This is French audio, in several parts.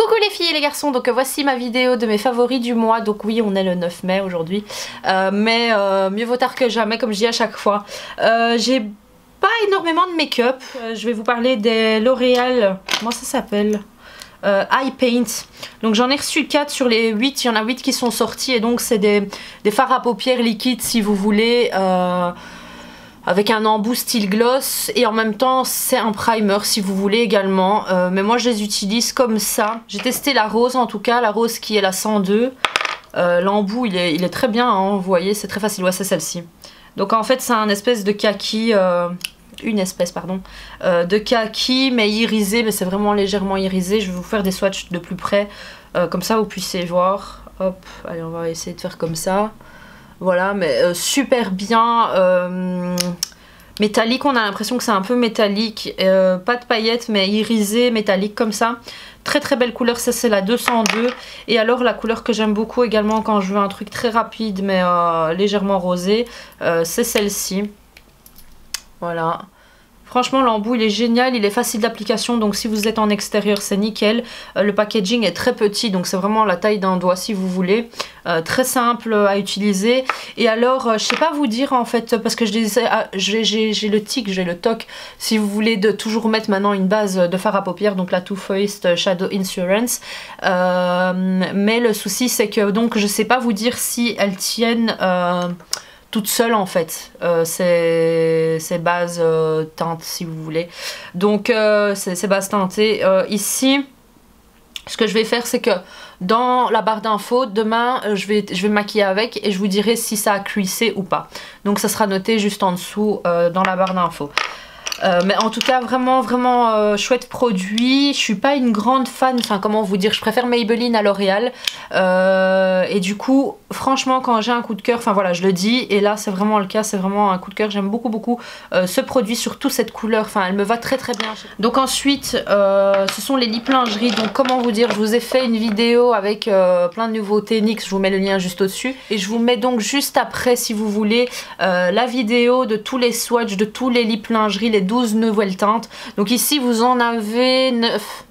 Coucou les filles et les garçons, donc voici ma vidéo de mes favoris du mois. Donc oui, on est le 9 mai aujourd'hui, mais mieux vaut tard que jamais, comme je dis à chaque fois. J'ai pas énormément de make-up. Je vais vous parler des L'Oréal, comment ça s'appelle, Eye Paint. Donc j'en ai reçu 4 sur les 8, il y en a 8 qui sont sortis. Et donc c'est des fards à paupières liquides si vous voulez, avec un embout style gloss, et en même temps c'est un primer si vous voulez également, mais moi je les utilise comme ça. J'ai testé la rose, en tout cas la rose qui est la 102. L'embout il est très bien, hein, vous voyez, c'est très facile. Ouais, c'est celle-ci. Donc en fait c'est un espèce de kaki, de kaki mais irisé, mais c'est vraiment légèrement irisé. Je vais vous faire des swatchs de plus près, comme ça vous puissiez voir. Hop, allez, on va essayer de faire comme ça. Voilà, mais super bien, métallique, on a l'impression que c'est un peu métallique, pas de paillettes mais irisé, métallique comme ça. Très très belle couleur, ça c'est la 202. Et alors la couleur que j'aime beaucoup également quand je veux un truc très rapide mais légèrement rosé, c'est celle-ci. Voilà. Franchement l'embout il est génial, il est facile d'application, donc si vous êtes en extérieur c'est nickel. Le packaging est très petit, donc c'est vraiment la taille d'un doigt si vous voulez. Très simple à utiliser. Et alors je sais pas vous dire en fait, parce que j'ai le tic, j'ai le toc si vous voulez, de toujours mettre maintenant une base de fard à paupières, donc la Too Faced Shadow Insurance. Mais le souci c'est que donc je sais pas vous dire si elles tiennent toute seule en fait, ces bases teintes si vous voulez. Donc ces bases teintées, ici ce que je vais faire c'est que dans la barre d'infos demain je vais me maquiller avec et je vous dirai si ça a cuissé ou pas. Donc ça sera noté juste en dessous dans la barre d'infos. Mais en tout cas vraiment chouette produit. Je suis pas une grande fan, enfin comment vous dire, je préfère Maybelline à L'Oréal, et du coup franchement quand j'ai un coup de cœur, enfin voilà je le dis, et là c'est vraiment le cas, c'est vraiment un coup de cœur. J'aime beaucoup ce produit, surtout cette couleur, enfin elle me va très bien. Donc ensuite ce sont les lip lingerie. Donc comment vous dire, je vous ai fait une vidéo avec plein de nouveautés NYX, je vous mets le lien juste au dessus, et je vous mets donc juste après si vous voulez la vidéo de tous les swatchs, de tous les lip lingerie, les 12 nouvelles teintes. Donc ici vous en avez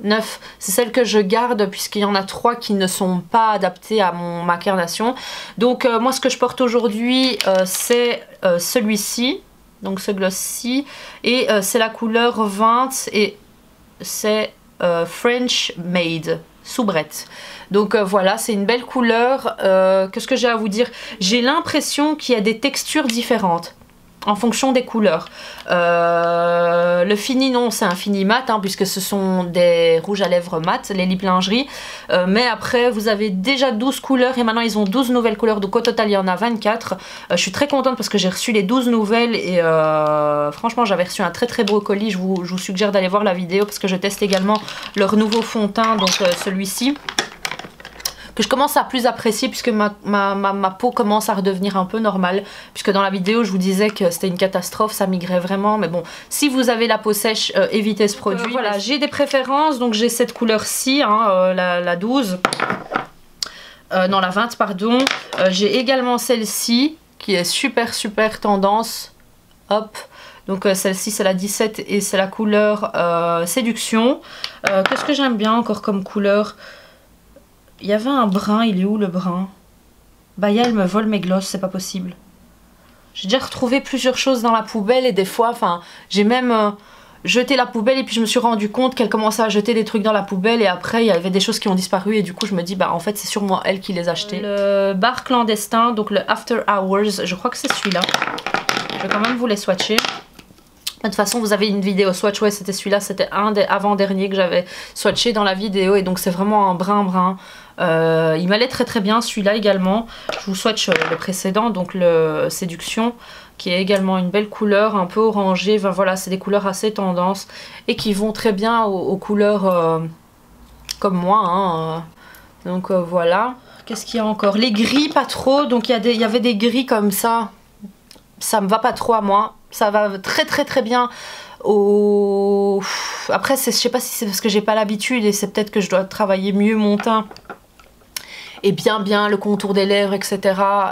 9. C'est celle que je garde puisqu'il y en a 3 qui ne sont pas adaptées à ma carnation. Donc moi ce que je porte aujourd'hui c'est celui-ci, donc ce gloss-ci, et c'est la couleur 20 et c'est French Made soubrette. Donc voilà, c'est une belle couleur. Qu'est-ce que j'ai à vous dire? J'ai l'impression qu'il y a des textures différentes en fonction des couleurs. Le fini, non, c'est un fini mat, hein, puisque ce sont des rouges à lèvres mat, les lip lingerie. Mais après, vous avez déjà 12 couleurs et maintenant ils ont 12 nouvelles couleurs. Donc au total, il y en a 24. Je suis très contente parce que j'ai reçu les 12 nouvelles et franchement, j'avais reçu un très beau colis. Je vous suggère d'aller voir la vidéo parce que je teste également leur nouveau fond de teint, donc celui-ci, que je commence à plus apprécier puisque ma peau commence à redevenir un peu normale, puisque dans la vidéo je vous disais que c'était une catastrophe, ça migrait vraiment. Mais bon, si vous avez la peau sèche, évitez ce produit. Voilà, j'ai des préférences, donc j'ai cette couleur-ci, hein, la 12, non la 20 pardon. J'ai également celle-ci qui est super tendance, hop. Donc celle-ci c'est la 17 et c'est la couleur séduction. Qu'est-ce que j'aime bien encore comme couleur? Il y avait un brun, il est où le brun? Baya elle me vole mes glosses, c'est pas possible. J'ai déjà retrouvé plusieurs choses dans la poubelle et des fois, enfin, j'ai même jeté la poubelle et puis je me suis rendu compte qu'elle commençait à jeter des trucs dans la poubelle et après il y avait des choses qui ont disparu et du coup je me dis bah en fait c'est sûrement elle qui les a achetés. Le bar clandestin, donc le After Hours, je crois que c'est celui-là. Je vais quand même vous les swatcher. De toute façon vous avez une vidéo swatch, ouais c'était celui-là, c'était un des avant-derniers que j'avais swatché dans la vidéo et donc c'est vraiment un brun. Il m'allait très bien celui-là également. Je vous swatch le précédent, donc le séduction, qui est également une belle couleur, un peu orangée. Enfin, voilà, c'est des couleurs assez tendance et qui vont très bien aux couleurs comme moi, hein. Donc voilà. Qu'est-ce qu'il y a encore? Les gris pas trop, donc il y avait des gris comme ça. Ça me va pas trop à moi. Ça va très bien au... Après je sais pas si c'est parce que j'ai pas l'habitude et c'est peut-être que je dois travailler mieux mon teint et bien le contour des lèvres, etc.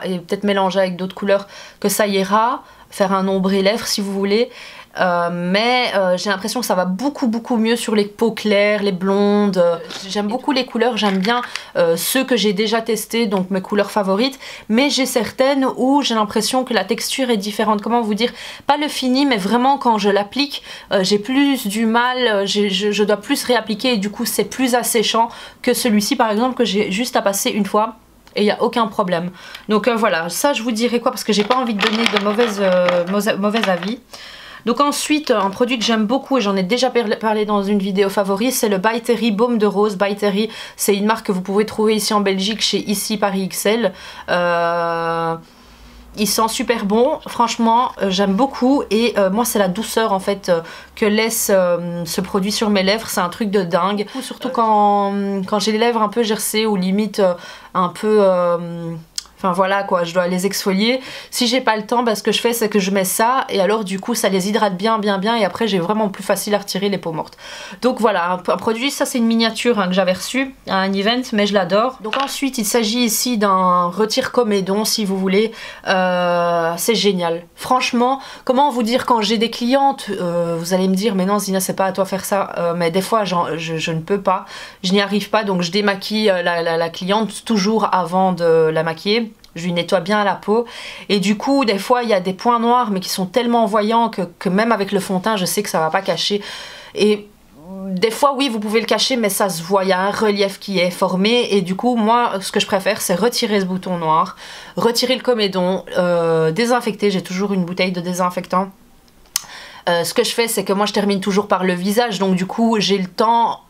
et peut-être mélanger avec d'autres couleurs que ça ira, faire un ombré lèvres si vous voulez. mais j'ai l'impression que ça va beaucoup mieux sur les peaux claires, les blondes. J'aime beaucoup les couleurs, j'aime bien ceux que j'ai déjà testés, donc mes couleurs favorites, mais j'ai certaines où j'ai l'impression que la texture est différente. Comment vous dire, pas le fini, mais vraiment quand je l'applique, j'ai plus du mal, je dois plus réappliquer et du coup c'est plus asséchant que celui-ci par exemple que j'ai juste à passer une fois et il n'y a aucun problème. Donc voilà, ça je vous dirai quoi parce que j'ai pas envie de donner de mauvais avis. Donc ensuite, un produit que j'aime beaucoup et j'en ai déjà parlé dans une vidéo favori, c'est le By Terry Baume de Rose. By Terry, c'est une marque que vous pouvez trouver ici en Belgique chez Ici Paris XL. Il sent super bon, franchement j'aime beaucoup et moi c'est la douceur en fait que laisse ce produit sur mes lèvres, c'est un truc de dingue. Surtout quand j'ai les lèvres un peu gercées ou limite un peu... Enfin voilà quoi, je dois les exfolier. Si j'ai pas le temps, ce que je fais c'est que je mets ça et alors du coup ça les hydrate bien et après j'ai vraiment plus facile à retirer les peaux mortes. Donc voilà, un produit, ça c'est une miniature que j'avais reçue à un event mais je l'adore. Donc ensuite il s'agit ici d'un retire comédon si vous voulez. C'est génial. Franchement, comment vous dire, quand j'ai des clientes, vous allez me dire mais non Zina c'est pas à toi faire ça, mais des fois je ne peux pas, je n'y arrive pas donc je démaquille la cliente toujours avant de la maquiller. Je lui nettoie bien la peau et du coup des fois il y a des points noirs mais qui sont tellement voyants que même avec le fond de teint je sais que ça va pas cacher et des fois oui vous pouvez le cacher mais ça se voit, il y a un relief qui est formé et du coup moi ce que je préfère c'est retirer ce bouton noir, retirer le comédon, désinfecter, j'ai toujours une bouteille de désinfectant. Ce que je fais c'est que moi je termine toujours par le visage donc du coup j'ai le temps...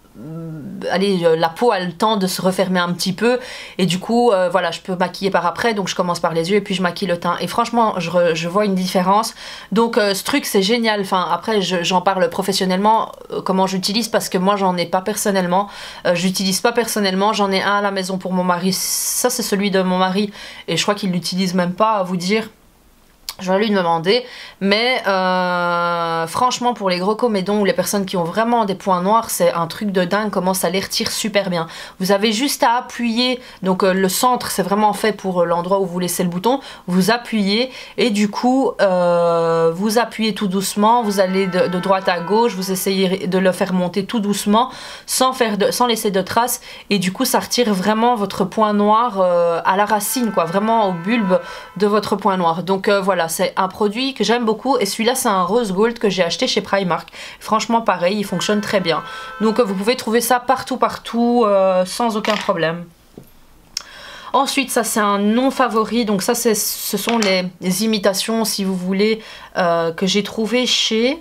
Allez, la peau a le temps de se refermer un petit peu et du coup voilà je peux maquiller par après donc je commence par les yeux et puis je maquille le teint et franchement je vois une différence donc ce truc c'est génial. Enfin après j'en parle professionnellement comment j'utilise parce que moi j'en ai pas personnellement, j'utilise pas personnellement, j'en ai un à la maison pour mon mari, ça c'est celui de mon mari et je crois qu'il l'utilise même pas à vous dire. Je vais lui demander, mais franchement pour les gros comédons ou les personnes qui ont vraiment des points noirs, c'est un truc de dingue comment ça les retire super bien. Vous avez juste à appuyer, donc le centre c'est vraiment fait pour l'endroit où vous laissez le bouton, vous appuyez et du coup vous appuyez tout doucement, vous allez de droite à gauche, vous essayez de le faire monter tout doucement sans laisser de traces et du coup ça retire vraiment votre point noir à la racine quoi, vraiment au bulbe de votre point noir. Donc voilà, c'est un produit que j'aime beaucoup et celui-là c'est un rose gold que j'ai acheté chez Primark. Franchement pareil, il fonctionne très bien. Donc vous pouvez trouver ça partout sans aucun problème. Ensuite ça c'est un non favori, donc ça ce sont les imitations si vous voulez que j'ai trouvé chez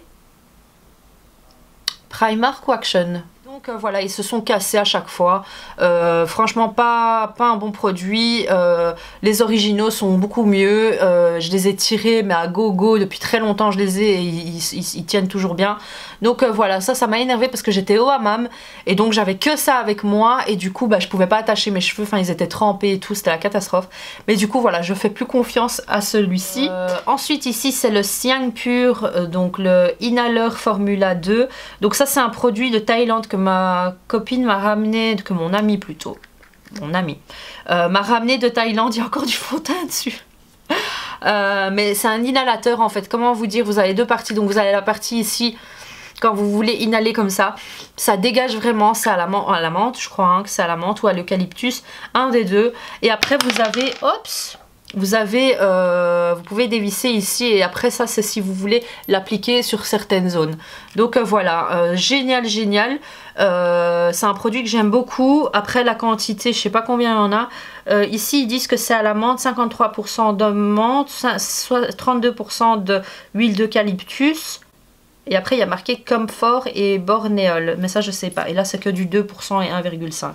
Primark ou Action. Donc voilà, ils se sont cassés à chaque fois. Franchement pas un bon produit. Les originaux sont beaucoup mieux. Je les ai tirés mais à gogo depuis très longtemps je les ai et ils tiennent toujours bien. Donc voilà, ça m'a énervé parce que j'étais au hammam et donc j'avais que ça avec moi et du coup je pouvais pas attacher mes cheveux, enfin ils étaient trempés et tout, c'était la catastrophe. Mais du coup voilà, je fais plus confiance à celui-ci. Ensuite ici c'est le Siang Pure, donc le Inhaler Formula 2. Donc ça c'est un produit de Thaïlande que ma copine m'a ramené, que mon ami plutôt, m'a ramené de Thaïlande, il y a encore du fond de teint dessus. Mais c'est un inhalateur en fait, comment vous dire, vous avez deux parties, donc vous avez la partie ici, quand vous voulez inhaler comme ça dégage vraiment, c'est à la menthe je crois, que c'est à la menthe ou à l'eucalyptus, un des deux, et après vous avez, vous pouvez dévisser ici et après ça c'est si vous voulez l'appliquer sur certaines zones. Donc voilà, génial. C'est un produit que j'aime beaucoup. Après la quantité, je sais pas combien il y en a. Ici ils disent que c'est à la menthe, 53% de menthe, 32% d'huile d'eucalyptus. Et après il y a marqué Comfort et Bornéol, mais ça je sais pas. Et là c'est que du 2% et 1,5%.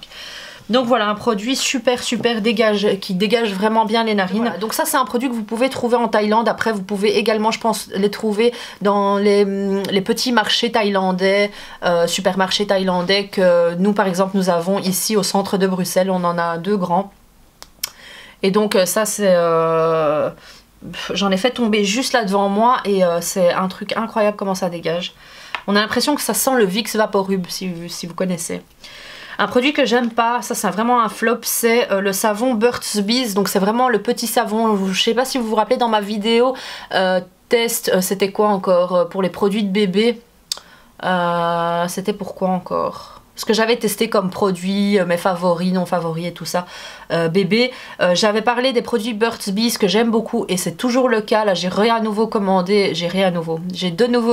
Donc voilà, un produit super qui dégage vraiment bien les narines. Voilà, donc ça c'est un produit que vous pouvez trouver en Thaïlande. Après vous pouvez également, je pense, les trouver dans les petits marchés thaïlandais, supermarchés thaïlandais que nous par exemple nous avons ici au centre de Bruxelles. On en a 2 grands. Et donc ça c'est... j'en ai fait tomber juste là devant moi et c'est un truc incroyable comment ça dégage. On a l'impression que ça sent le Vicks Vaporub si vous connaissez. Un produit que j'aime pas, ça c'est vraiment un flop, c'est le savon Burt's Bees. Donc c'est vraiment le petit savon, je sais pas si vous vous rappelez dans ma vidéo test, c'était quoi encore pour les produits de bébé? C'était pourquoi encore? Ce que j'avais testé comme produits, mes favoris, non favoris et tout ça, bébé. J'avais parlé des produits Burt's Bees que j'aime beaucoup et c'est toujours le cas. Là, j'ai de nouveau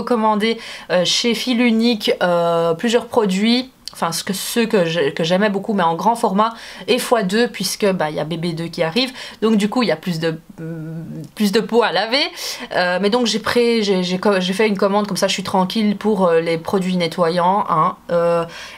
commandé chez Fil Unique plusieurs produits. Enfin, ceux que j'aimais beaucoup, mais en grand format et x2, puisque il y a bébé 2 qui arrive. Donc du coup, il y a plus de peau à laver. Mais donc j'ai fait une commande, comme ça je suis tranquille pour les produits nettoyants. Hein.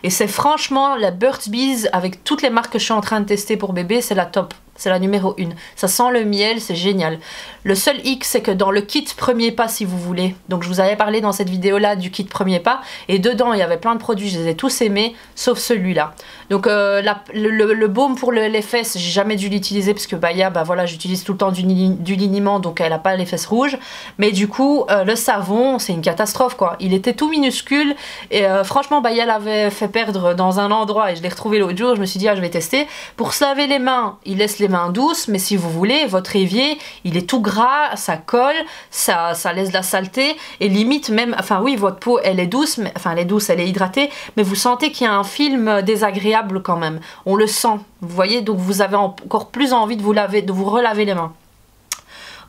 Et c'est franchement la Burt's Bees, avec toutes les marques que je suis en train de tester pour bébé, c'est la top. C'est la numéro 1. Ça sent le miel, c'est génial. Le seul hic, c'est que dans le kit premier pas, si vous voulez, donc je vous avais parlé dans cette vidéo-là du kit premier pas, et dedans, il y avait plein de produits, je les ai tous aimés, sauf celui-là. Donc le baume pour les fesses, j'ai jamais dû l'utiliser, parce que voilà, j'utilise tout le temps du liniment, donc elle n'a pas les fesses rouges. Mais du coup, le savon, c'est une catastrophe, quoi. Il était tout minuscule, et franchement, Baya l'avait fait perdre dans un endroit, et je l'ai retrouvé l'autre jour, je me suis dit, je vais tester. Pour se laver les mains, il laisse les mains douces, mais si vous voulez, votre évier, il est tout gras, ça colle, ça laisse de la saleté, et limite même, enfin oui, votre peau, elle est douce, mais, enfin elle est douce, elle est hydratée, mais vous sentez qu'il y a un film désagréable quand même. On le sent, vous voyez, donc vous avez encore plus envie de vous relaver les mains.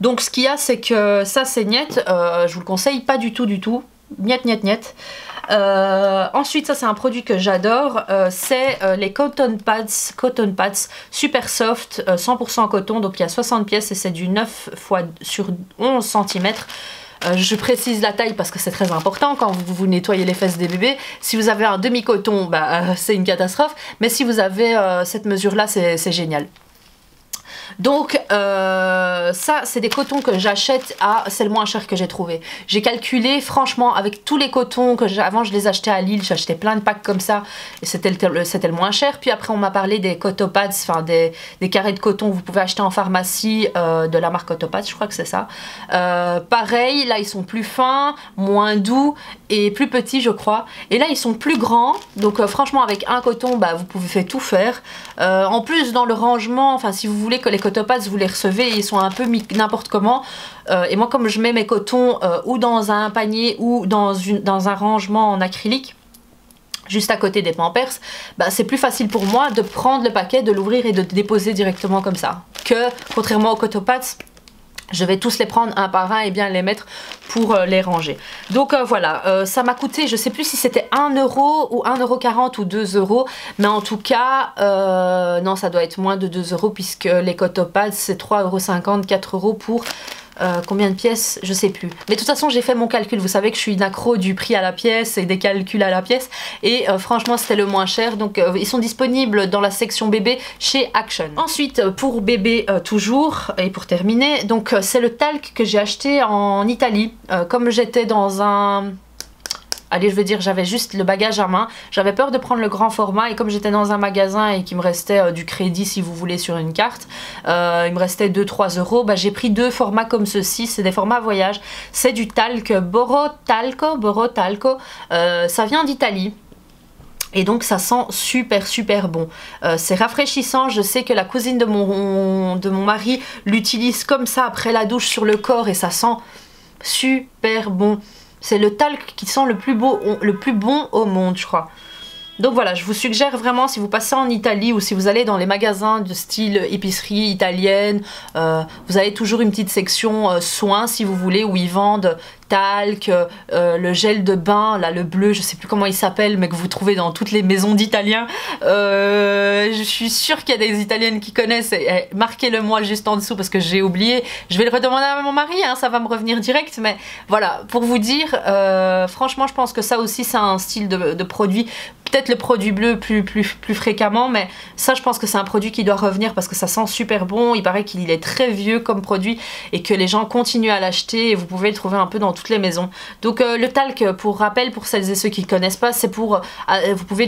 Donc ce qu'il y a, c'est que ça, c'est niet, je vous le conseille pas du tout, niet. Ensuite, ça c'est un produit que j'adore, c'est les Cotton Pads super soft, 100% coton, donc il y a 60 pièces et c'est du 9 sur 11 cm. Je précise la taille parce que c'est très important quand vous nettoyez les fesses des bébés. Si vous avez un demi-coton, c'est une catastrophe, mais si vous avez cette mesure-là, c'est génial. Donc ça c'est des cotons que j'achète c'est le moins cher que j'ai trouvé. J'ai calculé franchement avec tous les cotons que avant je les achetais à Lille, j'achetais plein de packs comme ça et c'était le moins cher. Puis après on m'a parlé des Cotopads, enfin des carrés de coton que vous pouvez acheter en pharmacie de la marque Cotopads, je crois que c'est ça. Pareil, là ils sont plus fins, moins doux et plus petits je crois. Et là ils sont plus grands, donc franchement avec un coton vous pouvez tout faire. En plus dans le rangement, enfin si vous voulez que les Cotopads vous les recevez, ils sont un peu mis n'importe comment. Et moi comme je mets mes cotons ou dans un panier ou dans un rangement en acrylique, juste à côté des Pampers, c'est plus facile pour moi de prendre le paquet, de l'ouvrir et de le déposer directement comme ça. Que contrairement aux Cotopads, je vais tous les prendre un par un et bien les mettre pour les ranger. Donc voilà, ça m'a coûté, je sais plus si c'était 1 euro ou 1,40 € ou 2 €, mais en tout cas, non ça doit être moins de 2 € puisque les Cotopads c'est 3,50 €, 4 € pour... combien de pièces, je sais plus. Mais de toute façon j'ai fait mon calcul, vous savez que je suis une accro du prix à la pièce et des calculs à la pièce et franchement c'était le moins cher, donc ils sont disponibles dans la section bébé chez Action. Ensuite pour bébé toujours, et pour terminer, donc c'est le talc que j'ai acheté en Italie, comme j'étais dans un... Allez, je veux dire, j'avais juste le bagage à main. J'avais peur de prendre le grand format et comme j'étais dans un magasin et qu'il me restait du crédit, si vous voulez, sur une carte, il me restait 2-3 €, j'ai pris 2 formats comme ceci. C'est des formats voyage. C'est du talc Boro Talco. Ça vient d'Italie. Et donc ça sent super bon. C'est rafraîchissant. Je sais que la cousine de mon mari l'utilise comme ça après la douche sur le corps et ça sent super bon. C'est le talc qui sent le plus bon au monde, je crois. Donc voilà, je vous suggère vraiment, si vous passez en Italie ou si vous allez dans les magasins de style épicerie italienne, vous avez toujours une petite section soins, si vous voulez, où ils vendent talc, le gel de bain, là le bleu, je sais plus comment il s'appelle, mais que vous trouvez dans toutes les maisons d'Italiens. Je suis sûre qu'il y a des Italiennes qui connaissent, marquez-le moi juste en dessous parce que j'ai oublié. Je vais le redemander à mon mari, hein, ça va me revenir direct, mais voilà, pour vous dire, franchement je pense que ça aussi c'est un style de produit. Peut-être le produit bleu plus fréquemment, mais ça je pense que c'est un produit qui doit revenir parce que ça sent super bon. Il paraît qu'il est très vieux comme produit et que les gens continuent à l'acheter et vous pouvez le trouver un peu dans toutes les maisons. Donc le talc, pour rappel, pour celles et ceux qui ne connaissent pas, c'est pour... vous pouvez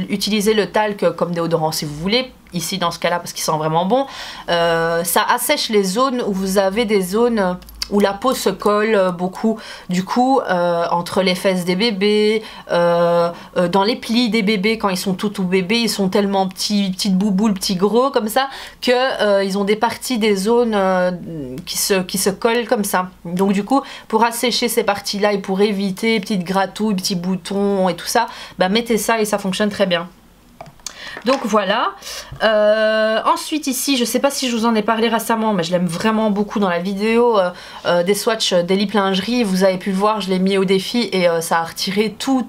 utiliser le talc comme déodorant si vous voulez. Ici dans ce cas là parce qu'il sent vraiment bon. Ça assèche les zones où vous avez des zones où la peau se colle beaucoup, du coup entre les fesses des bébés, dans les plis des bébés quand ils sont tout bébés, ils sont tellement petits, petites bouboules, petits gros comme ça, que ils ont des parties des zones qui se collent comme ça. Donc du coup pour assécher ces parties là et pour éviter petites gratouilles, petits boutons et tout ça, bah mettez ça et ça fonctionne très bien. Donc voilà. Ensuite ici, je sais pas si je vous en ai parlé récemment, mais je l'aime vraiment beaucoup dans la vidéo des swatchs d'Elip Lingerie. Vous avez pu le voir, je l'ai mis au défi et ça a retiré tout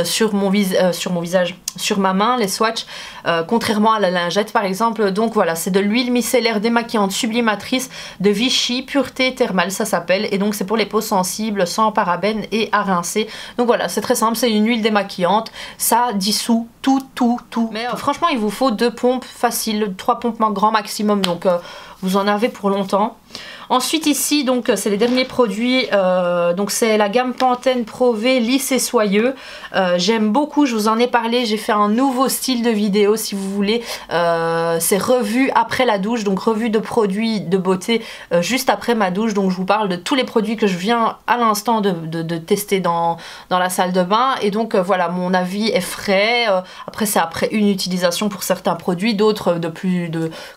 sur mon visage, sur ma main, les swatchs, contrairement à la lingette par exemple. Donc voilà, c'est de l'huile micellaire démaquillante sublimatrice de Vichy, pureté thermale ça s'appelle, et donc c'est pour les peaux sensibles, sans parabènes et à rincer. Donc voilà, c'est très simple, c'est une huile démaquillante, ça dissout tout. Mais franchement il vous faut 2 pompes faciles, 3 pompes grand maximum, donc vous en avez pour longtemps. Ensuite ici, donc c'est les derniers produits, donc c'est la gamme Pantene Pro V lisse et soyeux. J'aime beaucoup, je vous en ai parlé, j'ai fait un nouveau style de vidéo si vous voulez. C'est revue après la douche, donc revue de produits de beauté juste après ma douche. Donc je vous parle de tous les produits que je viens à l'instant de tester dans la salle de bain. Et donc voilà, mon avis est frais. Après c'est après une utilisation pour certains produits, d'autres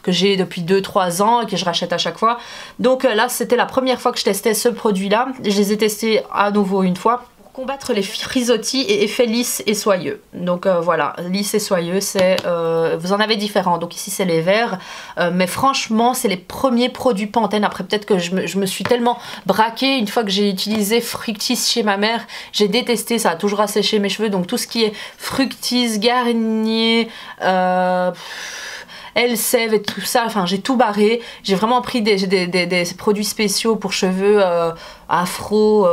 que j'ai depuis 2-3 ans et que je rachète à chaque fois. Donc là c'était la première fois que je testais ce produit là, je les ai testés à nouveau une fois pour combattre les frisottis et effets lisses et soyeux. Donc voilà, lisse et soyeux, c'est vous en avez différents, donc ici c'est les verts, mais franchement c'est les premiers produits Pantene. Après peut-être que je me suis tellement braquée une fois que j'ai utilisé Fructis chez ma mère, j'ai détesté, ça a toujours asséché mes cheveux. Donc tout ce qui est Fructis, Garnier, Elseve et tout ça, enfin j'ai tout barré. J'ai vraiment pris des produits spéciaux pour cheveux afro,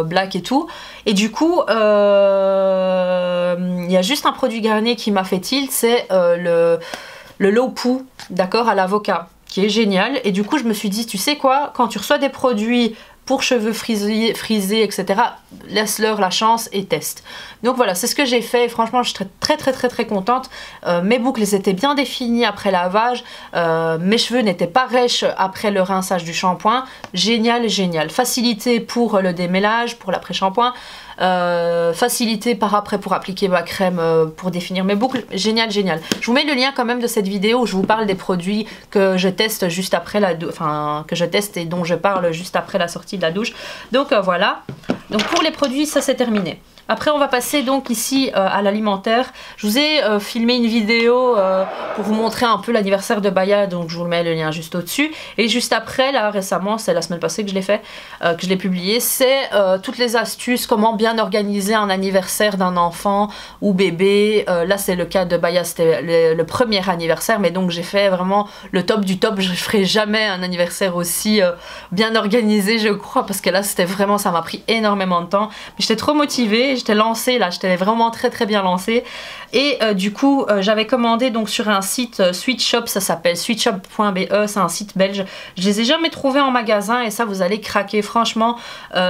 black et tout. Et du coup il y a juste un produit Garnier qui m'a fait tilt, c'est le Low Poo, d'accord, à l'avocat, qui est génial. Et du coup je me suis dit, tu sais quoi, quand tu reçois des produits pour cheveux frisés, etc. laisse-leur la chance et teste. Donc voilà, c'est ce que j'ai fait et franchement je suis très contente. Mes boucles étaient bien définies après lavage, mes cheveux n'étaient pas rêches après le rinçage du shampoing. Génial. Facilité pour le démêlage, pour l'après-shampoing. Facilité par après pour appliquer ma crème pour définir mes boucles. Génial. Je vous mets le lien quand même de cette vidéo où je vous parle des produits que je teste juste après que je teste et dont je parle juste après la sortie de la douche. Donc voilà. Donc pour les produits, ça c'est terminé. Après on va passer donc ici à l'alimentaire. Je vous ai filmé une vidéo pour vous montrer un peu l'anniversaire de Baya, donc je vous mets le lien juste au-dessus. Et juste après, là récemment, c'est la semaine passée que je l'ai fait, que je l'ai publié, c'est toutes les astuces, comment bien organiser un anniversaire d'un enfant ou bébé. Là c'est le cas de Baya, c'était le premier anniversaire, mais donc j'ai fait vraiment le top du top. Je ferai jamais un anniversaire aussi bien organisé je crois, parce que là c'était vraiment, ça m'a pris énormément de temps. Mais j'étais trop motivée. J'étais lancée là, j'étais vraiment très bien lancée. Et du coup j'avais commandé donc sur un site Sweetshop, ça s'appelle sweetshop.be, c'est un site belge. Je les ai jamais trouvés en magasin et ça vous allez craquer franchement.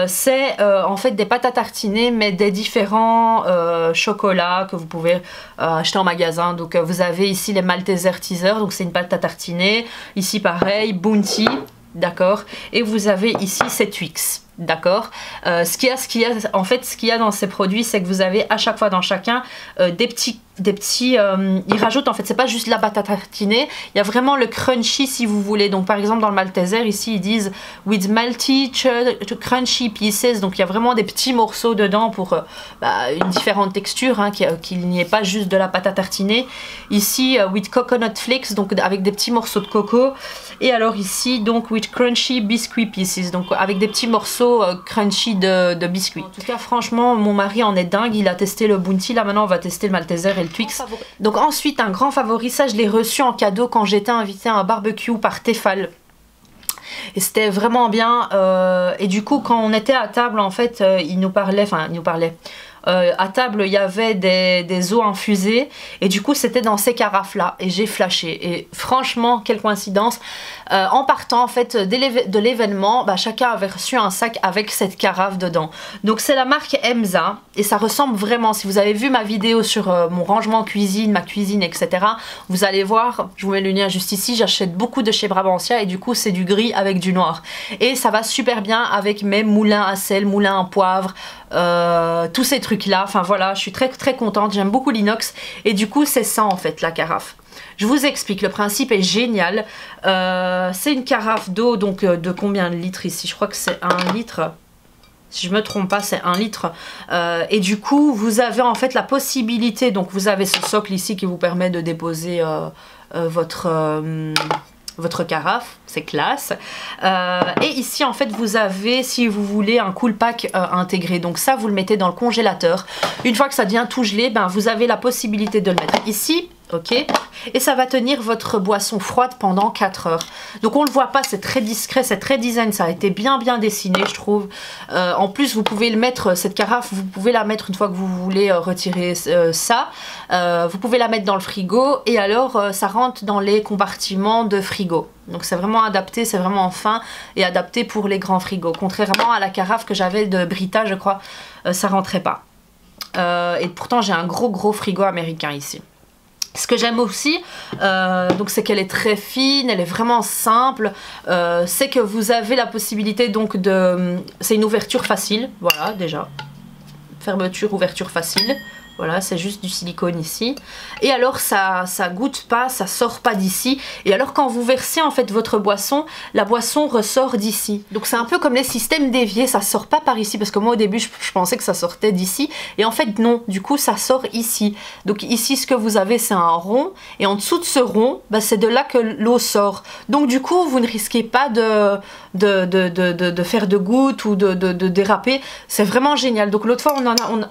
C'est en fait des pâtes à tartiner mais des différents chocolats que vous pouvez acheter en magasin. Donc vous avez ici les Malteser Teaser, donc c'est une pâte à tartiner. Ici pareil, Bounty, d'accord. Et vous avez ici ces Twix. D'accord. Ce qu'il y a dans ces produits, c'est que vous avez à chaque fois dans chacun des petits ils rajoutent, en fait c'est pas juste la pâte à tartiner, il y a vraiment le crunchy si vous voulez. Donc par exemple dans le Malteser ici ils disent with multi crunchy pieces, donc il y a vraiment des petits morceaux dedans pour une différente texture, hein, qu'il n'y ait pas juste de la pâte à tartiner. Ici with coconut flakes, donc avec des petits morceaux de coco. Et alors ici donc with crunchy biscuit pieces, donc avec des petits morceaux crunchy de biscuits. En tout cas franchement mon mari en est dingue, il a testé le Bounty, là maintenant on va tester le Malteser et le Twix. Donc ensuite un grand favori, ça je l'ai reçu en cadeau quand j'étais invitée à un barbecue par Tefal. Et c'était vraiment bien, et du coup quand on était à table en fait il nous parlait, à table il y avait des eaux infusées et du coup c'était dans ces carafes là et j'ai flashé et franchement quelle coïncidence, en partant en fait de l'événement, bah, chacun avait reçu un sac avec cette carafe dedans. Donc c'est la marque Emza et ça ressemble vraiment, si vous avez vu ma vidéo sur mon rangement cuisine, ma cuisine etc, vous allez voir, je vous mets le lien juste ici, j'achète beaucoup de chez Brabantia et du coup c'est du gris avec du noir et ça va super bien avec mes moulins à sel, moulins à poivre, tous ces trucs là, enfin voilà, je suis très contente, j'aime beaucoup l'inox et du coup c'est ça en fait la carafe. Je vous explique, le principe est génial, c'est une carafe d'eau, donc de combien de litres ici? Je crois que c'est 1 litre, si je me trompe pas c'est 1 litre, et du coup vous avez en fait la possibilité, donc vous avez ce socle ici qui vous permet de déposer votre carafe, c'est classe, et ici en fait vous avez, si vous voulez, un cool pack intégré, donc ça vous le mettez dans le congélateur, une fois que ça devient tout gelé, ben, vous avez la possibilité de le mettre ici, ok, et ça va tenir votre boisson froide pendant 4 heures. Donc on le voit pas, c'est très discret, c'est très design, ça a été bien dessiné je trouve. En plus vous pouvez le mettre, cette carafe, vous pouvez la mettre une fois que vous voulez retirer ça, vous pouvez la mettre dans le frigo et alors ça rentre dans les compartiments de frigo. Donc c'est vraiment adapté, c'est vraiment fin et adapté pour les grands frigos. Contrairement à la carafe que j'avais de Brita, je crois, ça rentrait pas. Et pourtant j'ai un gros frigo américain ici. Ce que j'aime aussi, donc c'est qu'elle est très fine, elle est vraiment simple, c'est que vous avez la possibilité donc de... C'est une ouverture facile, voilà déjà. Fermeture, ouverture facile. Voilà, c'est juste du silicone ici. Et alors ça goûte pas, ça sort pas d'ici. Et alors quand vous versez en fait votre boisson, la boisson ressort d'ici. Donc c'est un peu comme les systèmes d'évier, ça sort pas par ici. Parce que moi au début je pensais que ça sortait d'ici. Et en fait non, du coup ça sort ici. Donc ici ce que vous avez c'est un rond. Et en dessous de ce rond, bah, c'est de là que l'eau sort. Donc du coup vous ne risquez pas de faire de gouttes ou de déraper. C'est vraiment génial. Donc l'autre fois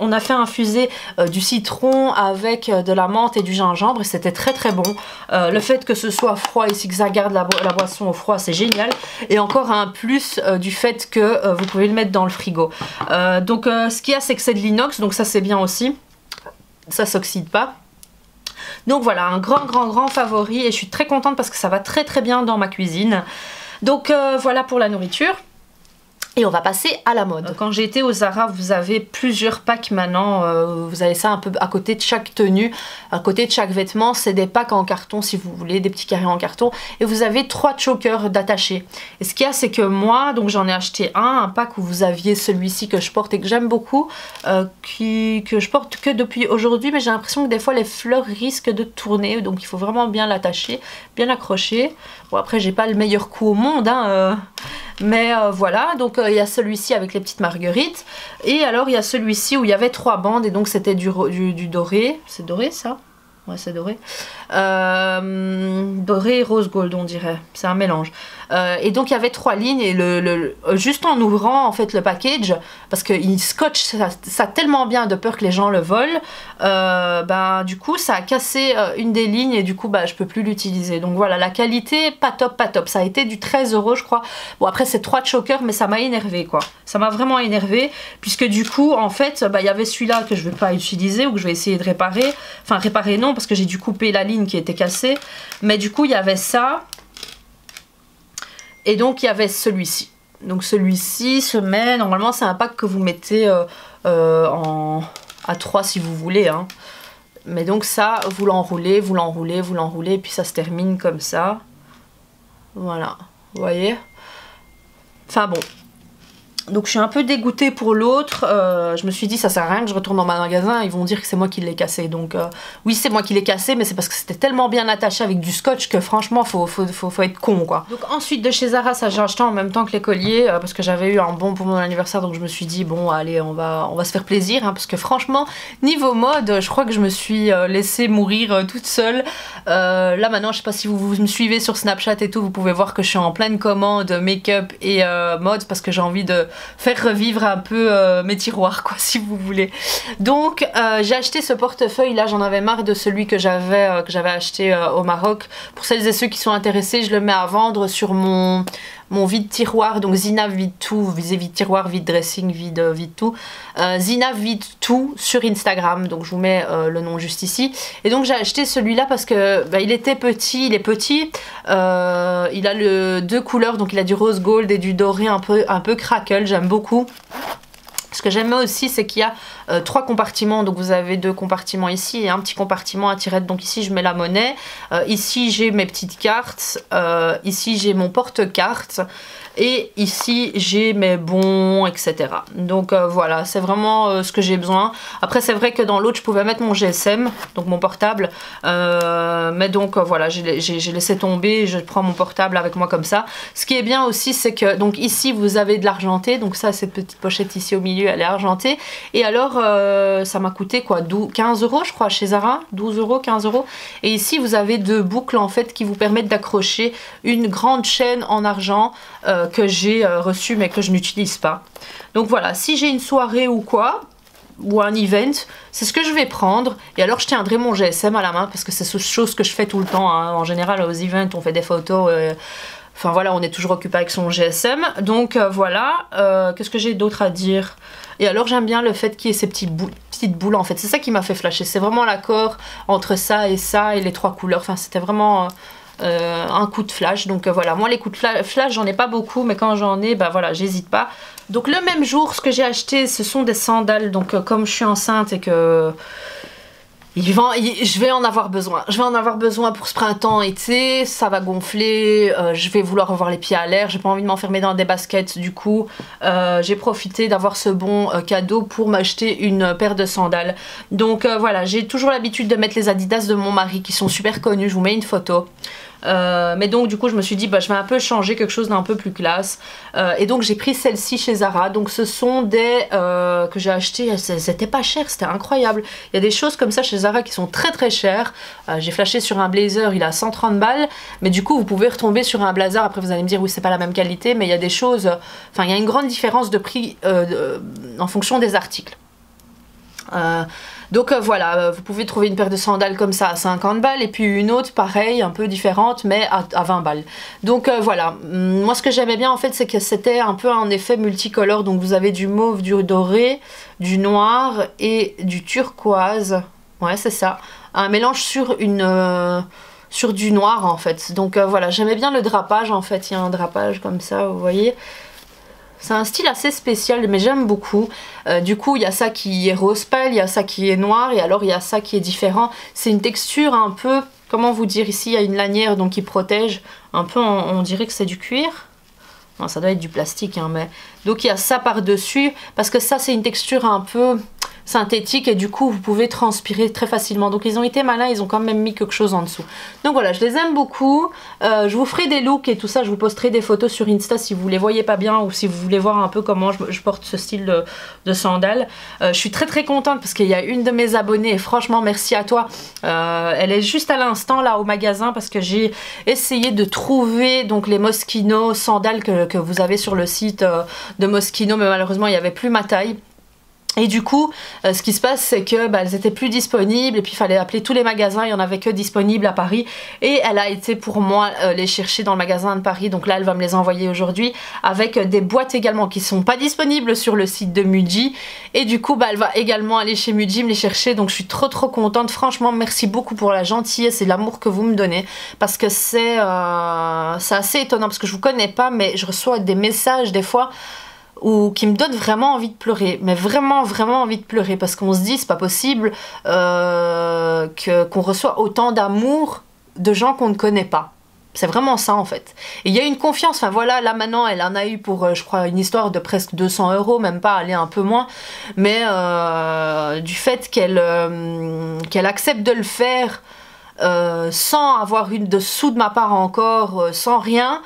on a fait infuser du citron avec de la menthe et du gingembre et c'était très bon. Le fait que ce soit froid ici, que ça garde la boisson au froid, c'est génial. Et encore un plus du fait que vous pouvez le mettre dans le frigo. Donc ce qu'il y a c'est que c'est de l'inox, donc ça c'est bien aussi. Ça s'oxyde pas. Donc voilà, un grand favori et je suis très contente parce que ça va très bien dans ma cuisine. Donc voilà pour la nourriture. Et on va passer à la mode. Quand j'ai été au Zara, vous avez plusieurs packs maintenant. Vous avez ça un peu à côté de chaque tenue, à côté de chaque vêtement. C'est des packs en carton si vous voulez, des petits carrés en carton. Et vous avez 3 chokers d'attachés. Et ce qu'il y a, c'est que moi, donc j'en ai acheté un pack où vous aviez celui-ci que je porte et que j'aime beaucoup, que je porte que depuis aujourd'hui. Mais j'ai l'impression que des fois les fleurs risquent de tourner. Donc il faut vraiment bien l'attacher, bien l'accrocher. Bon après, j'ai pas le meilleur coup au monde, hein, mais voilà, donc il y a celui-ci avec les petites marguerites. Et alors il y a celui-ci où il y avait 3 bandes et donc c'était du doré. C'est doré ça? Ouais, c'est doré. Doré et rose gold on dirait. C'est un mélange. Et donc il y avait 3 lignes et juste en ouvrant en fait le package, parce qu'il scotche ça tellement bien de peur que les gens le volent, ben, du coup ça a cassé une des lignes et du coup bah, je peux plus l'utiliser. Donc voilà, la qualité pas top. Ça a été du 13 € je crois. Bon après c'est 3 chokers mais ça m'a énervé quoi. Ça m'a vraiment énervé puisque du coup en fait bah, il y avait celui-là que je vais pas utiliser ou que je vais essayer de réparer. Enfin réparer non parce que j'ai dû couper la ligne qui était cassée. Mais du coup il y avait ça. Et donc il y avait celui-ci. Donc celui-ci se met, normalement c'est un pack que vous mettez à 3 si vous voulez. Hein. Mais donc ça, vous l'enroulez, et puis ça se termine comme ça. Voilà, vous voyez. Enfin bon. Donc je suis un peu dégoûtée pour l'autre, je me suis dit ça sert à rien que je retourne dans mon magasin, ils vont dire que c'est moi qui l'ai cassé. Donc oui c'est moi qui l'ai cassé mais c'est parce que c'était tellement bien attaché avec du scotch que franchement faut être con quoi. Donc ensuite de chez Zara ça j'ai acheté en même temps que les colliers parce que j'avais eu un bon pour mon anniversaire donc je me suis dit bon allez on va se faire plaisir hein, parce que franchement niveau mode je crois que je me suis laissée mourir toute seule. Là maintenant je sais pas si vous me suivez sur Snapchat et tout, vous pouvez voir que je suis en pleine commande make-up et mode parce que j'ai envie de faire revivre un peu mes tiroirs quoi si vous voulez. Donc j'ai acheté ce portefeuille là, j'en avais marre de celui que j'avais acheté au Maroc. Pour celles et ceux qui sont intéressés, je le mets à vendre sur mon mon vide tiroir, donc Zina vide tout, vide tiroir, vide dressing, vide tout. Zina vide tout sur Instagram, donc je vous mets le nom juste ici. Et donc j'ai acheté celui-là parce que bah, il était petit, il est petit. Il a deux couleurs, donc il a du rose gold et du doré un peu crackle, j'aime beaucoup. Ce que j'aime aussi, c'est qu'il y a 3 compartiments, donc vous avez 2 compartiments ici et un petit compartiment à tirette. Donc ici je mets la monnaie, ici j'ai mes petites cartes, ici j'ai mon porte-cartes et ici j'ai mes bons, etc. Donc voilà, c'est vraiment ce que j'ai besoin. Après c'est vrai que dans l'autre je pouvais mettre mon GSM, donc mon portable, mais donc voilà, j'ai laissé tomber, je prends mon portable avec moi comme ça. Ce qui est bien aussi, c'est que donc ici vous avez de l'argenté, donc ça, cette petite pochette ici au milieu, elle est argentée. Et alors ça m'a coûté quoi, 15 € je crois chez Zara, 12 €, 15 €. Et ici vous avez 2 boucles en fait qui vous permettent d'accrocher une grande chaîne en argent que j'ai reçue mais que je n'utilise pas. Donc voilà, si j'ai une soirée ou quoi, ou un event, c'est ce que je vais prendre. Et alors je tiendrai mon GSM à la main parce que c'est cette chose que je fais tout le temps, hein. En général aux events on fait des photos, enfin voilà, on est toujours occupé avec son GSM. Donc voilà, qu'est-ce que j'ai d'autre à dire? Et alors j'aime bien le fait qu'il y ait ces petites boules en fait, c'est ça qui m'a fait flasher. C'est vraiment l'accord entre ça et les 3 couleurs, enfin c'était vraiment un coup de flash. Donc voilà, moi les coups de flash j'en ai pas beaucoup, mais quand j'en ai, bah voilà, j'hésite pas. Donc le même jour, ce que j'ai acheté, ce sont des sandales. Donc comme je suis enceinte et que je vais en avoir besoin. Je vais en avoir besoin pour ce printemps-été, ça va gonfler, je vais vouloir avoir les pieds à l'air, j'ai pas envie de m'enfermer dans des baskets. Du coup, j'ai profité d'avoir ce bon cadeau pour m'acheter une paire de sandales. Donc voilà, j'ai toujours l'habitude de mettre les Adidas de mon mari qui sont super connus, je vous mets une photo. Mais donc du coup je me suis dit bah, je vais un peu changer quelque chose d'un peu plus classe, et donc j'ai pris celle-ci chez Zara. Donc ce sont des que j'ai acheté, c'était pas cher, c'était incroyable. Il y a des choses comme ça chez Zara qui sont très très chères. J'ai flashé sur un blazer, il a 130 balles, mais du coup vous pouvez retomber sur un blazer, après vous allez me dire oui c'est pas la même qualité, mais il y a des choses, enfin il y a une grande différence de prix en fonction des articles. Donc voilà, vous pouvez trouver une paire de sandales comme ça à 50 balles et puis une autre pareil, un peu différente mais à 20 balles. Donc voilà, moi ce que j'aimais bien en fait c'est que c'était un peu un effet multicolore. Donc vous avez du mauve, du doré, du noir et du turquoise. Ouais c'est ça, un mélange sur sur du noir en fait. Donc voilà, j'aimais bien le drapage en fait, il y a un drapage comme ça, vous voyez. C'est un style assez spécial mais j'aime beaucoup. Du coup il y a ça qui est rose pâle, il y a ça qui est noir et alors il y a ça qui est différent. C'est une texture un peu, comment vous dire, ici il y a une lanière donc qui protège. Un peu, on dirait que c'est du cuir. Non ça doit être du plastique hein, mais... Donc il y a ça par dessus parce que ça c'est une texture un peu synthétique et du coup vous pouvez transpirer très facilement. Donc ils ont été malins, ils ont quand même mis quelque chose en dessous. Donc voilà, je les aime beaucoup. Je vous ferai des looks et tout ça, je vous posterai des photos sur Insta si vous les voyez pas bien ou si vous voulez voir un peu comment je porte ce style de sandales. Je suis très très contente parce qu'il y a une de mes abonnées et franchement merci à toi. Elle est juste à l'instant là au magasin parce que j'ai essayé de trouver donc les Moschino sandales que vous avez sur le site de Moschino, mais malheureusement il n'y avait plus ma taille. Et du coup, ce qui se passe, c'est que bah, elles étaient plus disponibles et puis il fallait appeler tous les magasins, il n'y en avait que disponibles à Paris. Et elle a été pour moi les chercher dans le magasin de Paris, donc là elle va me les envoyer aujourd'hui, avec des boîtes également qui ne sont pas disponibles sur le site de Muji. Et du coup, bah, elle va également aller chez Muji me les chercher, donc je suis trop contente. Franchement, merci beaucoup pour la gentillesse et l'amour que vous me donnez, parce que c'est assez étonnant, parce que je vous connais pas, mais je reçois des messages des fois ou qui me donne vraiment envie de pleurer, mais vraiment envie de pleurer, parce qu'on se dit c'est pas possible qu'on reçoit autant d'amour de gens qu'on ne connaît pas. C'est vraiment ça en fait. Et il y a une confiance, enfin voilà, là maintenant elle en a eu pour je crois une histoire de presque 200 €, même pas, aller un peu moins, mais du fait qu'elle accepte de le faire sans avoir une de sous de ma part encore, sans rien.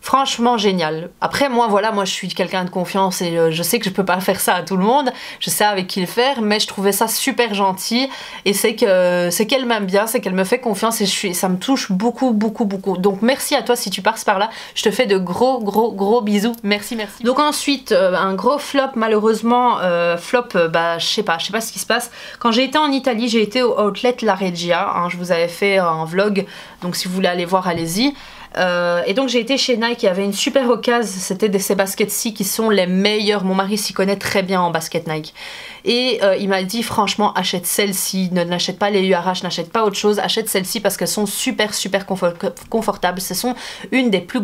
Franchement génial. Après moi voilà, moi je suis quelqu'un de confiance et je sais que je peux pas faire ça à tout le monde, je sais avec qui le faire, mais je trouvais ça super gentil et c'est qu'elle m'aime bien, c'est qu'elle me fait confiance et ça me touche beaucoup. Donc merci à toi si tu passes par là, je te fais de gros bisous, merci. Donc ensuite un gros flop malheureusement, bah je sais pas ce qui se passe. Quand j'ai été en Italie, j'ai été au Outlet La Reggia, hein, je vous avais fait un vlog, donc si vous voulez aller voir allez-y. Et donc j'ai été chez Nike, il y avait une super occasion, c'était ces baskets-ci qui sont les meilleures. Mon mari s'y connaît très bien en basket Nike. Et il m'a dit franchement achète celle-ci, n'achète pas les URH, n'achète pas autre chose, achète celle-ci parce qu'elles sont super confortables. Ce sont une des plus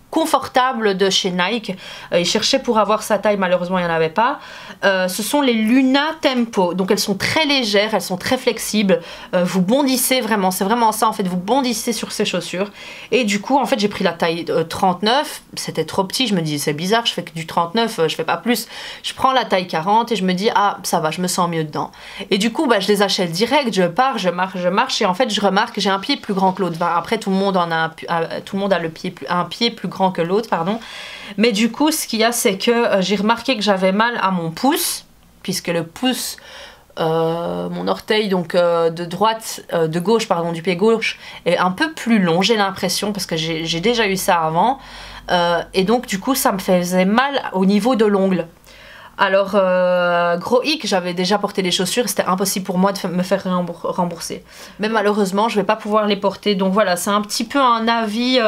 confortable de chez Nike. Il cherchait pour avoir sa taille, malheureusement il n'y en avait pas. Ce sont les Luna Tempo, donc elles sont très légères, elles sont très flexibles, vous bondissez vraiment, c'est vraiment ça en fait, vous bondissez sur ces chaussures. Et du coup en fait j'ai pris la taille 39, c'était trop petit, je me dis c'est bizarre, je fais que du 39, je fais pas plus. Je prends la taille 40 et je me dis ah ça va, je me sens mieux dedans. Et du coup bah, je les achète direct, je pars, je marche et en fait je remarque que j'ai un pied plus grand que l'autre. Après tout le monde a un pied plus grand que l'autre, pardon. Mais du coup, ce qu'il y a, c'est que j'ai remarqué que j'avais mal à mon pouce, puisque le pouce, mon orteil, donc de gauche, pardon, du pied gauche, est un peu plus long, j'ai l'impression, parce que j'ai déjà eu ça avant. Et donc, du coup, ça me faisait mal au niveau de l'ongle. Alors, gros hic, j'avais déjà porté les chaussures, c'était impossible pour moi de me faire rembourser. Mais malheureusement, je vais pas pouvoir les porter. Donc voilà, c'est un petit peu un avis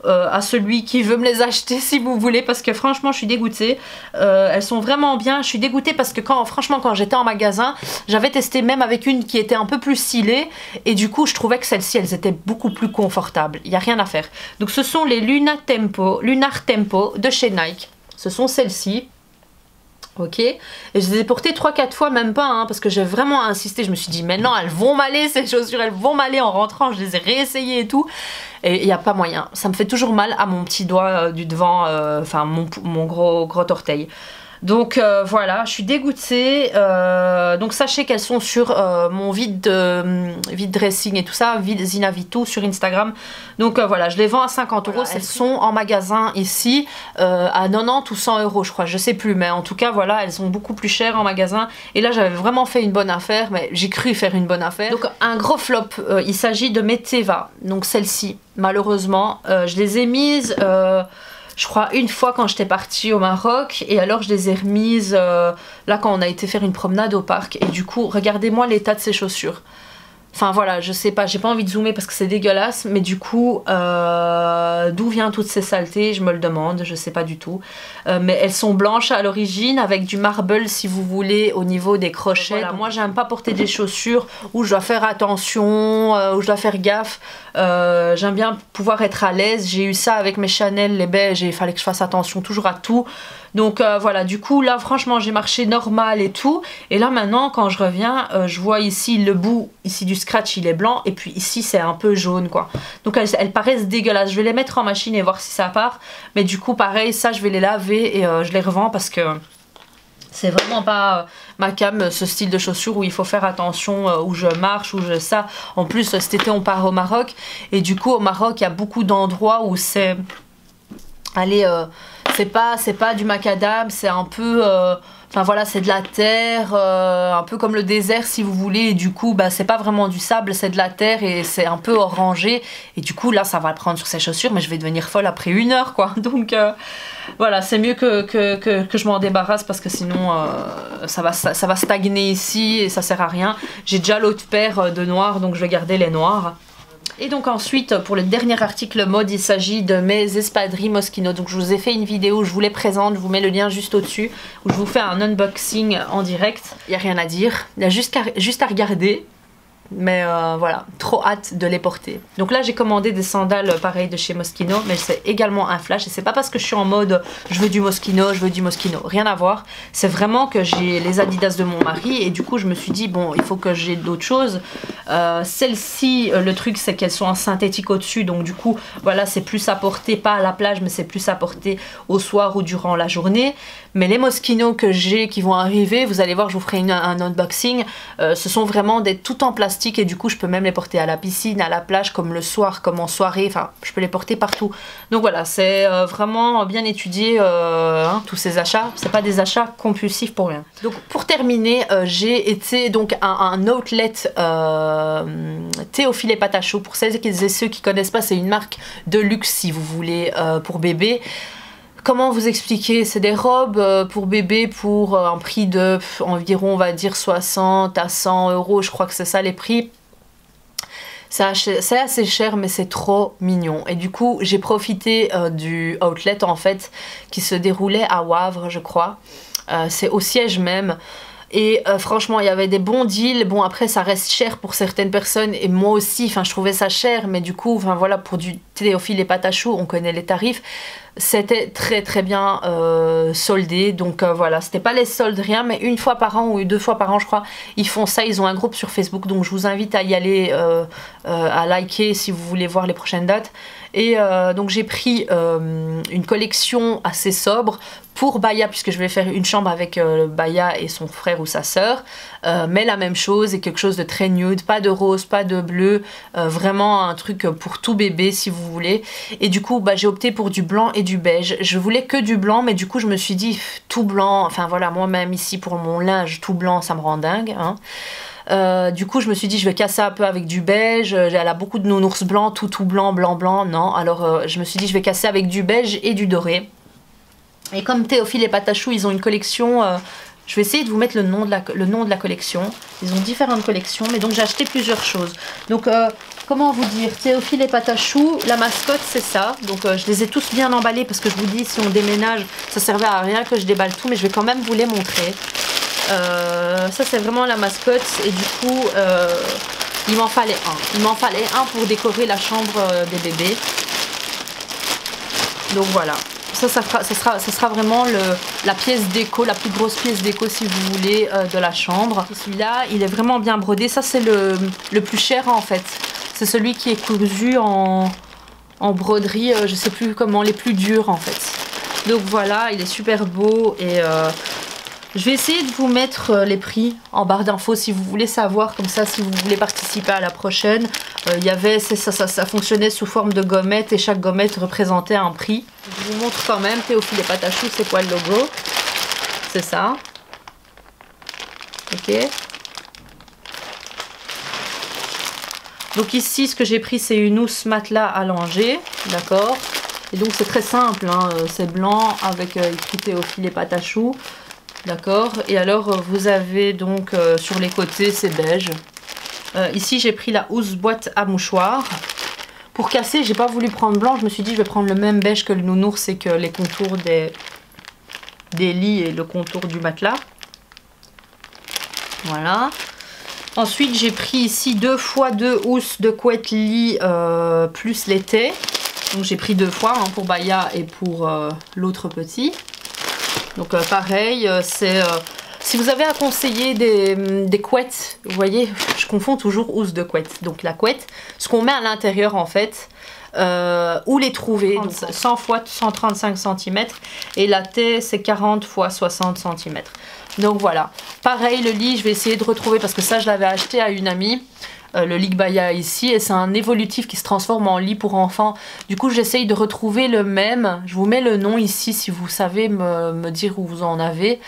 à celui qui veut me les acheter si vous voulez, parce que franchement, je suis dégoûtée. Elles sont vraiment bien. Je suis dégoûtée parce que franchement, quand j'étais en magasin, j'avais testé même avec une qui était un peu plus stylée. Et du coup, je trouvais que celles-ci, elles étaient beaucoup plus confortables. Il n'y a rien à faire. Donc ce sont les Lunar Tempo de chez Nike. Ce sont celles-ci. Ok, et je les ai portées 3-4 fois, même pas, hein, parce que j'ai vraiment insisté. Je me suis dit, mais non, elles vont m'aller ces chaussures, elles vont m'aller en rentrant. Je les ai réessayées et tout. Et il n'y a pas moyen. Ça me fait toujours mal à mon petit doigt du devant, enfin mon gros orteil. Donc voilà, je suis dégoûtée. Donc sachez qu'elles sont sur mon vide dressing et tout ça, Zina Vito sur Instagram. Donc voilà, je les vends à 50 €. Elles sont en magasin ici à 90 ou 100 € je crois, je sais plus. Mais en tout cas voilà, elles sont beaucoup plus chères en magasin. Et là j'avais vraiment fait une bonne affaire, mais j'ai cru faire une bonne affaire. Donc un gros flop, il s'agit de mes Teva. Donc celles-ci, malheureusement, je les ai mises... je crois une fois quand j'étais partie au Maroc, et alors je les ai remises là quand on a été faire une promenade au parc. Et du coup regardez-moi l'état de ces chaussures. Enfin voilà, je sais pas, j'ai pas envie de zoomer parce que c'est dégueulasse, mais du coup d'où viennent toutes ces saletés, je me le demande, je sais pas du tout. Mais elles sont blanches à l'origine avec du marble si vous voulez au niveau des crochets. Voilà, moi j'aime pas porter des chaussures où je dois faire attention, où je dois faire gaffe. J'aime bien pouvoir être à l'aise. J'ai eu ça avec mes Chanel, les beiges, et il fallait que je fasse attention toujours à tout. Donc voilà, du coup là franchement j'ai marché normal et tout. Et là maintenant quand je reviens, je vois ici le bout ici du scratch, il est blanc, et puis ici c'est un peu jaune quoi. Donc elles paraissent dégueulasses. Je vais les mettre en machine et voir si ça part. Mais du coup pareil, ça je vais les laver et je les revends parce que c'est vraiment pas ma cam, ce style de chaussures où il faut faire attention où je marche, où je ça. En plus cet été on part au Maroc, et du coup au Maroc il y a beaucoup d'endroits où c'est... Allez, c'est pas du macadam, c'est un peu... Enfin voilà, c'est de la terre, un peu comme le désert si vous voulez. Et du coup, bah, c'est pas vraiment du sable, c'est de la terre et c'est un peu orangé. Et du coup, là, ça va prendre sur ces chaussures, mais je vais devenir folle après 1 heure, quoi. Donc voilà, c'est mieux que je m'en débarrasse parce que sinon, ça va stagner ici et ça sert à rien. J'ai déjà l'autre paire de noirs, donc je vais garder les noirs. Et donc ensuite, pour le dernier article mode, il s'agit de mes espadrilles Moschino. Donc je vous ai fait une vidéo où je vous les présente, je vous mets le lien juste au-dessus, où je vous fais un unboxing en direct. Il n'y a rien à dire, il y a juste à regarder. Mais voilà, trop hâte de les porter. Donc là j'ai commandé des sandales pareil de chez Moschino, mais c'est également un flash. Et c'est pas parce que je suis en mode je veux du Moschino, rien à voir. C'est vraiment que j'ai les Adidas de mon mari et du coup je me suis dit bon, il faut que j'ai d'autres choses. Celles-ci, le truc c'est qu'elles sont en synthétique au-dessus, donc du coup voilà, c'est plus à porter, pas à la plage, mais c'est plus à porter au soir ou durant la journée. Mais les Moschino que j'ai qui vont arriver, vous allez voir, je vous ferai un unboxing, ce sont vraiment des tout en plastique et du coup je peux même les porter à la piscine, à la plage, comme le soir, comme en soirée, enfin je peux les porter partout. Donc voilà, c'est vraiment bien étudié hein, tous ces achats, c'est pas des achats compulsifs pour rien. Donc pour terminer, j'ai été donc à un outlet Théophile et Patachou. Pour celles et ceux qui connaissent pas, c'est une marque de luxe si vous voulez pour bébé. Comment vous expliquer? C'est des robes pour bébé pour un prix de environ, on va dire 60 à 100 €, je crois que c'est ça les prix. C'est assez cher mais c'est trop mignon. Et du coup j'ai profité du outlet en fait qui se déroulait à Wavre je crois. C'est au siège même. Et franchement il y avait des bons deals. Bon après ça reste cher pour certaines personnes et moi aussi, enfin je trouvais ça cher, mais du coup enfin voilà, pour du Théophile et pâte à choux on connaît les tarifs, c'était très bien soldé. Donc voilà, c'était pas les soldes rien, mais une fois par an ou 2 fois par an je crois ils font ça. Ils ont un groupe sur Facebook, donc je vous invite à y aller, à liker si vous voulez voir les prochaines dates. Et donc j'ai pris une collection assez sobre pour Baya, puisque je vais faire une chambre avec Baya et son frère ou sa sœur, mais la même chose, et quelque chose de très nude, pas de rose, pas de bleu, vraiment un truc pour tout bébé si vous voulez. Et du coup bah, j'ai opté pour du blanc et du beige. Je voulais que du blanc, mais du coup je me suis dit tout blanc, enfin voilà, moi-même ici pour mon linge tout blanc ça me rend dingue hein. Du coup je me suis dit je vais casser un peu avec du beige. Elle a beaucoup de nounours blancs, tout blanc, blanc, non. Alors je me suis dit je vais casser avec du beige et du doré. Et comme Théophile et pâte à choux ils ont une collection, je vais essayer de vous mettre le nom de la collection. Ils ont différentes collections, mais donc j'ai acheté plusieurs choses. Donc comment vous dire, Théophile et pâte à choux, la mascotte c'est ça. Donc je les ai tous bien emballés parce que je vous dis si on déménage ça servait à rien que je déballe tout, mais je vais quand même vous les montrer. Ça c'est vraiment la mascotte et du coup il m'en fallait un. Il m'en fallait un pour décorer la chambre des bébés. Donc voilà. Ça sera vraiment la pièce déco, la plus grosse pièce déco si vous voulez de la chambre. Celui-là, il est vraiment bien brodé. Ça, c'est le plus cher en fait. C'est celui qui est cousu en broderie, je sais plus comment, les plus durs en fait. Donc voilà, il est super beau et je vais essayer de vous mettre les prix en barre d'infos si vous voulez savoir, comme ça si vous voulez participer à la prochaine. Il y avait, ça fonctionnait sous forme de gommette et chaque gommette représentait un prix. Je vous montre quand même, Théophile et pâte à choux, c'est quoi le logo? C'est ça. Ok. Donc ici, ce que j'ai pris, c'est une housse matelas allongée, d'accord. Et donc c'est très simple, hein. C'est blanc avec écrit Théophile et pâte à choux. D'accord, et alors vous avez donc sur les côtés c'est beige. Ici j'ai pris la housse boîte à mouchoirs. Pour casser j'ai pas voulu prendre blanc, je me suis dit je vais prendre le même beige que le nounours et que les contours des lits et le contour du matelas. Voilà. Ensuite j'ai pris ici 2 fois 2 housses de couette lit plus l'été. Donc j'ai pris 2 fois hein, pour Baya et pour l'autre petit. Donc pareil, c'est si vous avez à conseiller des couettes, vous voyez, je confonds toujours housse de couette. Donc la couette, ce qu'on met à l'intérieur en fait, où les trouver, donc 100 x 135 cm et la taie c'est 40 x 60 cm. Donc voilà, pareil le lit, je vais essayer de retrouver parce que ça je l'avais acheté à une amie. Le lit Baya ici et c'est un évolutif qui se transforme en lit pour enfants. Du coup j'essaye de retrouver le même. Je vous mets le nom ici si vous savez me dire où vous en avez,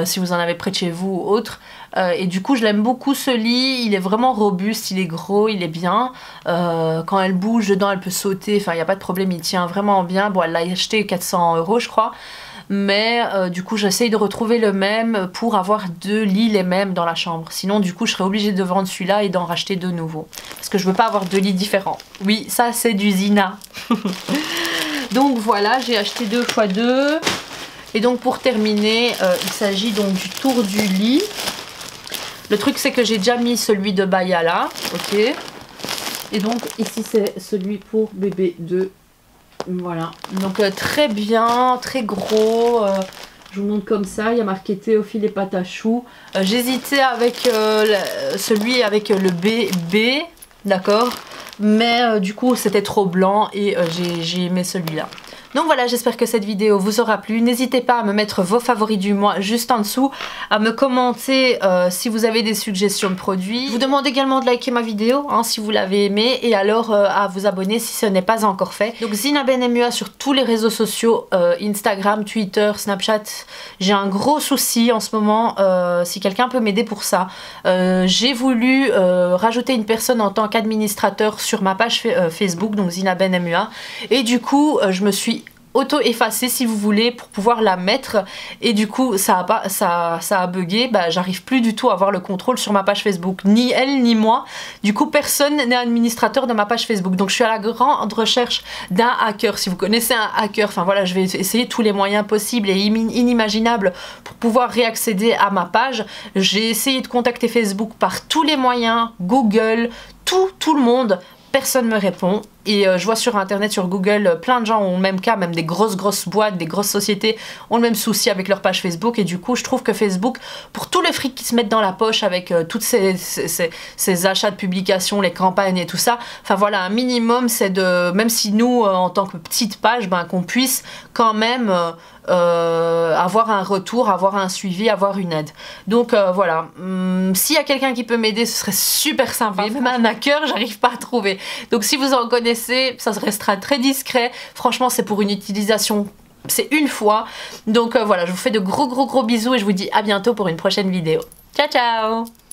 si vous en avez près de chez vous ou autre. Et du coup je l'aime beaucoup ce lit, il est vraiment robuste, il est gros, il est bien. Quand elle bouge dedans elle peut sauter, enfin il n'y a pas de problème, il tient vraiment bien. Bon elle l'a acheté 400 € je crois. Mais du coup j'essaye de retrouver le même pour avoir 2 lits les mêmes dans la chambre. Sinon du coup je serais obligée de vendre celui-là et d'en racheter 2 nouveaux. Parce que je veux pas avoir 2 lits différents. Oui, ça c'est du Zina. Donc voilà, j'ai acheté 2 x 2. Et donc pour terminer, il s'agit donc du tour du lit. Le truc c'est que j'ai déjà mis celui de Baya là, ok. Et donc ici c'est celui pour bébé 2. Voilà, donc très bien, très gros, je vous montre comme ça, il y a marqué Théophile et pâte à choux. J'hésitais avec celui avec le BB, d'accord, mais du coup c'était trop blanc et j'ai aimé celui-là. Donc voilà, j'espère que cette vidéo vous aura plu. N'hésitez pas à me mettre vos favoris du mois juste en dessous, à me commenter si vous avez des suggestions de produits. Je vous demande également de liker ma vidéo hein, si vous l'avez aimé et alors à vous abonner si ce n'est pas encore fait. Donc Zina Ben MUA sur tous les réseaux sociaux, Instagram, Twitter, Snapchat. J'ai un gros souci en ce moment, si quelqu'un peut m'aider pour ça. J'ai voulu rajouter une personne en tant qu'administrateur sur ma page Facebook, donc Zina Ben MUA, et du coup je me suis auto-effacer si vous voulez pour pouvoir la mettre, et du coup ça a bugué, bah, j'arrive plus du tout à avoir le contrôle sur ma page Facebook, ni elle ni moi. Du coup personne n'est administrateur de ma page Facebook, donc je suis à la grande recherche d'un hacker. Si vous connaissez un hacker, enfin voilà, je vais essayer tous les moyens possibles et inimaginables pour pouvoir réaccéder à ma page. J'ai essayé de contacter Facebook par tous les moyens, Google, tout le monde, personne me répond. Et je vois sur internet, sur Google, plein de gens ont le même cas, même des grosses boîtes, des grosses sociétés ont le même souci avec leur page Facebook. Et du coup je trouve que Facebook, pour tout le fric qui se mettent dans la poche avec toutes ces achats de publications, les campagnes et tout ça, enfin voilà, un minimum c'est de, même si nous en tant que petite page, ben, qu'on puisse quand même avoir un retour, avoir un suivi, avoir une aide. Donc voilà, s'il y a quelqu'un qui peut m'aider, ce serait super sympa. Même un hacker, j'arrive pas à trouver. Donc si vous en connaissez, ça restera très discret. Franchement, c'est pour une utilisation, c'est une fois. Donc voilà, je vous fais de gros bisous et je vous dis à bientôt pour une prochaine vidéo. Ciao ciao!